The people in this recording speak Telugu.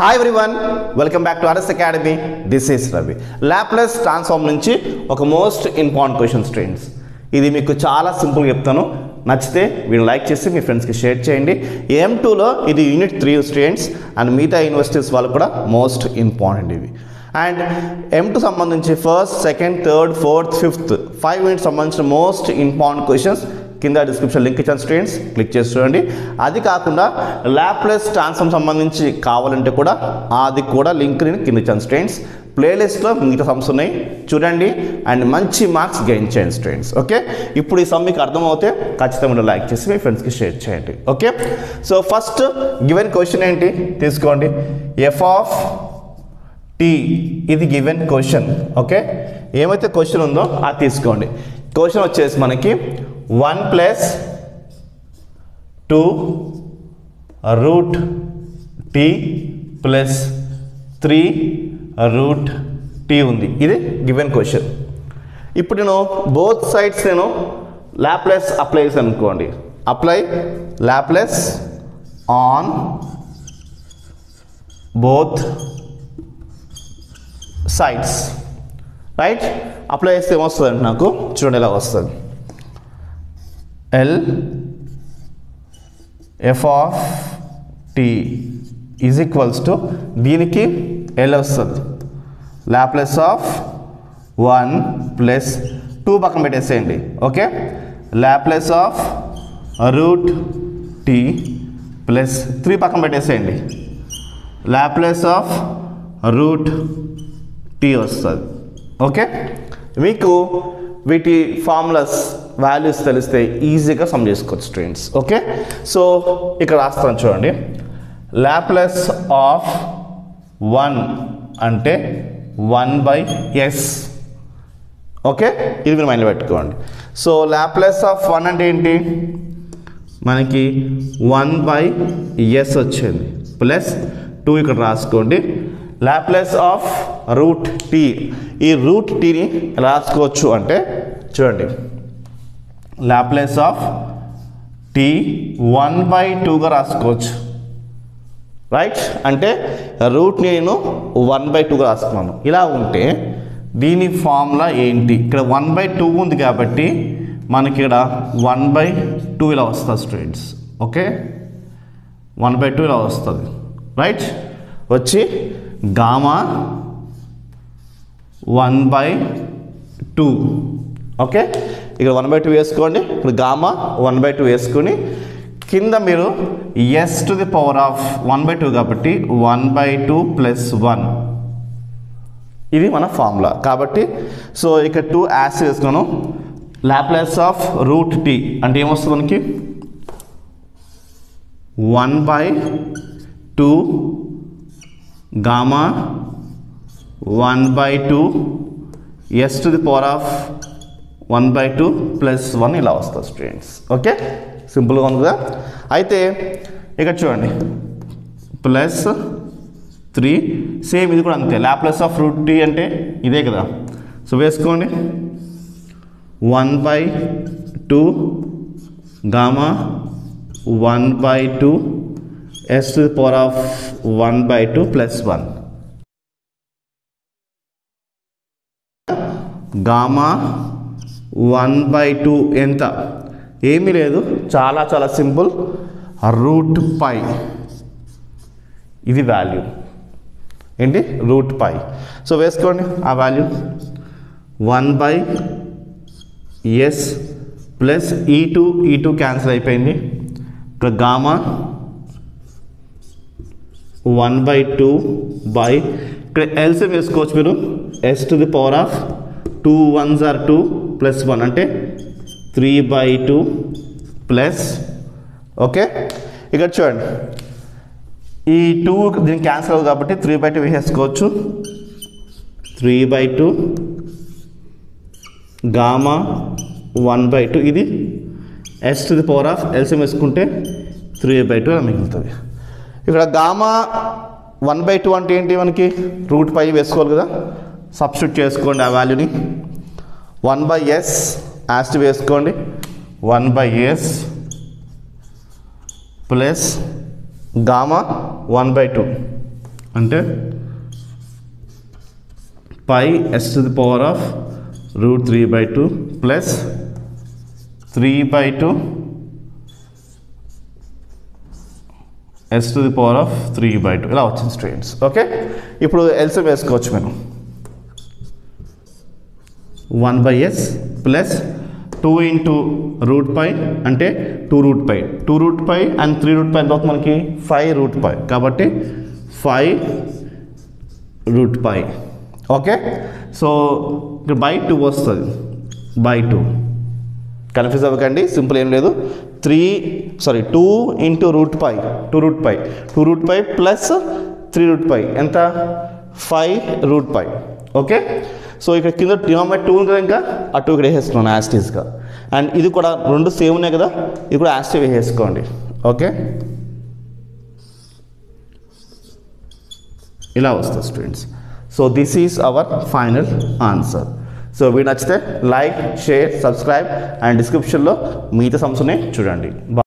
Hi everyone, welcome back to RS Academy. This is Ravi. Laplace transform నుంచి ఒక మోస్ట్ ఇంపార్టెంట్ క్వశ్చన్ స్టూడెంట్స్. ఇది మీకు చాలా సింపుల్గా చెప్తాను. నచ్చితే వీడియో లైక్ చేసి మీ ఫ్రెండ్స్కి షేర్ చేయండి. M2లో ఇది యూనిట్ 3 స్టూడెంట్స్ అండ్ మిగతా యూనివర్సిటీస్ వాళ్ళు కూడా మోస్ట్ ఇంపార్టెంట్ ఇవి. అండ్ M2 సంబంధించి first, second, third, fourth, fifth 5 units సంబంధించిన మోస్ట్ ఇంపార్టెంట్ క్వశ్చన్స్ కింద డిస్క్రిప్షన్ లింక్ ఇచ్చాను స్టూడెంట్స్, క్లిక్ చేసి చూడండి. అది కాకుండా లాప్లేస్ ట్రాన్స్ఫార్మ్ సంబంధించి కావాలంటే కూడా అది కూడా లింక్ నేను కింద ఇచ్చాను స్టూడెంట్స్. ప్లేలిస్ట్లో మిగతా సమ్స్ ఉన్నాయి, చూడండి అండ్ మంచి మార్క్స్ గెయిన్ చేయండి స్టూడెంట్స్. ఓకే, ఇప్పుడు ఈ సమ్ మీకు అర్థమవుతే ఖచ్చితంగా లైక్ చేసి మీ ఫ్రెండ్స్కి షేర్ చేయండి. Okay, so first given question ఏంటి తీసుకోండి. ఎఫ్ ఆఫ్ టీ ఇది గివెన్ క్వశ్చన్. ఓకే, ఏమైతే క్వశ్చన్ ఉందో అది తీసుకోండి. క్వశ్చన్ వచ్చేసి మనకి 1 + 2 √t + 3 √t ఉంది. ఇది గివెన్ క్వశ్చన్. ఇప్పుడు నేను బోత్ సైడ్స్ నేను లాప్లేస్ అప్లై చేశాను అనుకోండి. Apply Laplace on both sides, right? Apply చేస్తే ఏమొస్తుందంటే నాకు చూడండి ఎలా వస్తుంది. L f of t is equals to దీనికి L వస్తుంది. లాప్లేస్ ఆఫ్ 1 + 2 పక్కన పెట్టేసేయండి. ఓకే, లాప్లేస్ ఆఫ్ √t + 3 పక్కన పెట్టేసేయండి. లాప్లేస్ ఆఫ్ √t వస్తుంది. ఓకే, మీకు వీటి ఫార్ములాస్ వాల్యూస్ తెలిస్తే ఈజీగా సమ్ చేసుకోవచ్చు స్టూడెంట్స్. ఓకే, సో ఇక్కడ రాస్తాను చూడండి. లాప్లేస్ ఆఫ్ 1 అంటే 1/s. ఓకే, ఇది మీరు మైండ్లో పెట్టుకోండి. సో లాప్లేస్ ఆఫ్ 1 అంటే ఏంటి? మనకి 1/s వచ్చింది ప్లస్ 2 ఇక్కడ రాసుకోండి. లాప్లేస్ ఆఫ్ √t, ఈ √tని రాసుకోవచ్చు అంటే చూడండి, లాప్లేస్ ఆఫ్ t 1/2గా రాసుకోవచ్చు, రైట్? అంటే రూట్ని నేను 1/2గా రాసుకున్నాను. ఇలా ఉంటే దీని ఫార్ములా ఏంటి? ఇక్కడ 1/2 ఉంది కాబట్టి మనకి ఇక్కడ 1/2 ఇలా వస్తుంది స్టూడెంట్స్. ఓకే, 1/2 ఇలా వస్తుంది, రైట్? వచ్చి గామా 1/2. ఓకే, ఇక్కడ 1/2 వేసుకోండి. ఇప్పుడు గామా 1/2 వేసుకొని కింద మీరు s⁻⁴ 1/2 కాబట్టి 1/2 + 1 ఇది మన ఫార్ములా. కాబట్టి సో ఇక్కడ 2 యాస్ వేసుకున్నాను. లాప్లేస్ ఆఫ్ √t అంటే ఏమొస్తుంది మనకి? 1/2 గామా 1/2 s⁻⁴ 1/2 + 1 ఇలా వస్తుంది స్టూడెంట్స్. ఓకే, సింపుల్గా ఉంది కదా. అయితే ఇక్కడ చూడండి +3 సేమ్ ఇది కూడా అంతే. లాప్లేస్ ఆఫ్ √t అంటే ఇదే కదా. సో వేసుకోండి 1/2 గామా 1/2 s⁻⁴ 1/2 + 1 గామా 1/2 ఎంత? ఏమీ లేదు, చాలా చాలా సింపుల్, √π. ఇది వాల్యూ ఏంటి? √π. సో వేసుకోండి ఆ వాల్యూ 1/s ప్లస్ ఈ2 క్యాన్సిల్ అయిపోయింది. ఇక్కడ గామా 1/2 ఇక్కడ ఎల్సిఎం వేసుకోవచ్చు మీరు. s⁻2 1s are 2 + 1 అంటే 3/2 ప్లస్. ఓకే, ఇక్కడ చూడండి ఈ 2 దీనికి క్యాన్సిల్ అవుతుంది కాబట్టి 3/2 వేసేసుకోవచ్చు. 3/2 గామా 1/2 ఇది s⁻, ఎల్సిఎం వేసుకుంటే 3/2 అలా మిగులుతుంది. ఇక్కడ గామా 1/2 అంటే ఏంటి? మనకి √π వేసుకోవాలి కదా. సబ్స్టిట్యూట్ చేసుకోండి ఆ వాల్యూని. 1/s యాస్ట్ వేసుకోండి. 1/s ప్లస్ గామా 1/2 అంటే పై s to the power of root 3/2 plus 3/2 s to the power of 3/2 ఇలా వచ్చింది స్టూడెంట్స్. ఓకే, ఇప్పుడు ఎల్సిఎం వేసుకోవచ్చు మనం. 1/s plus 2 into root pi అంటే 2 root pi and 3 root pi ఎంత అవుతుంది మనకి 5 root pi కాబట్టి 5 root pi. ఓకే, సో ఇక్కడ బై 2 వస్తుంది, బై 2 కన్ఫ్యూజ్ అవ్వకండి, సింపుల్ ఏం లేదు. 2 into root pi 2 root pi plus 3 root pi ఎంత 5 root pi. ఓకే, సో ఇక్కడ కింద డినామినేటర్ 2 ఉంది కదా, ఇంకా ఆ 2 ఇక్కడ వేసేస్తున్నాను యాస్టీస్గా. అండ్ ఇది కూడా రెండు సేమ్ ఉన్నాయి కదా, ఇది కూడా యాస్టీ వేసేసుకోండి. ఓకే, ఇలా వస్తుంది students. So this is our final answer. So video నచ్చితే లైక్, షేర్, సబ్స్క్రైబ్ అండ్ డిస్క్రిప్షన్లో మిగతా సమ్స్ ఉన్నాయి చూడండి.